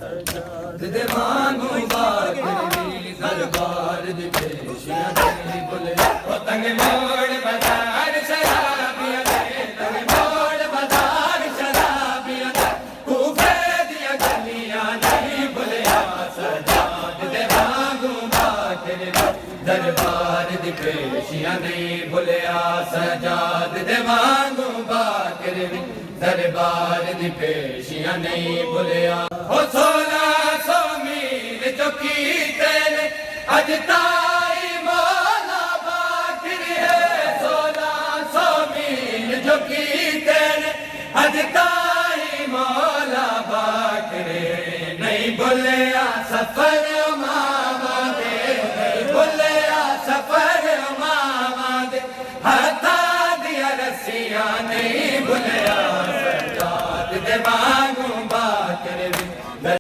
सजाद दे वांगू बाकरी दरबार दी पेशियां नहीं भुले ओ तंग मोड़ बाजार शराबियां दे तंग मोड़ बाजार शराबियां दे कूफे दियां गलियां नहीं भुलिया सजाद दे वांगू बाकरी दरबार दी पेशियां नहीं भुलिया सजाद दे वांगू बाकरी दरबार दी पेशियां नहीं भुलिया हो 1600 मील जो कीते ने अज ताई मौला बाकरी है 1600 मील जो कीते ने अज ताई मौला बाकरी नहीं भुलिया सफर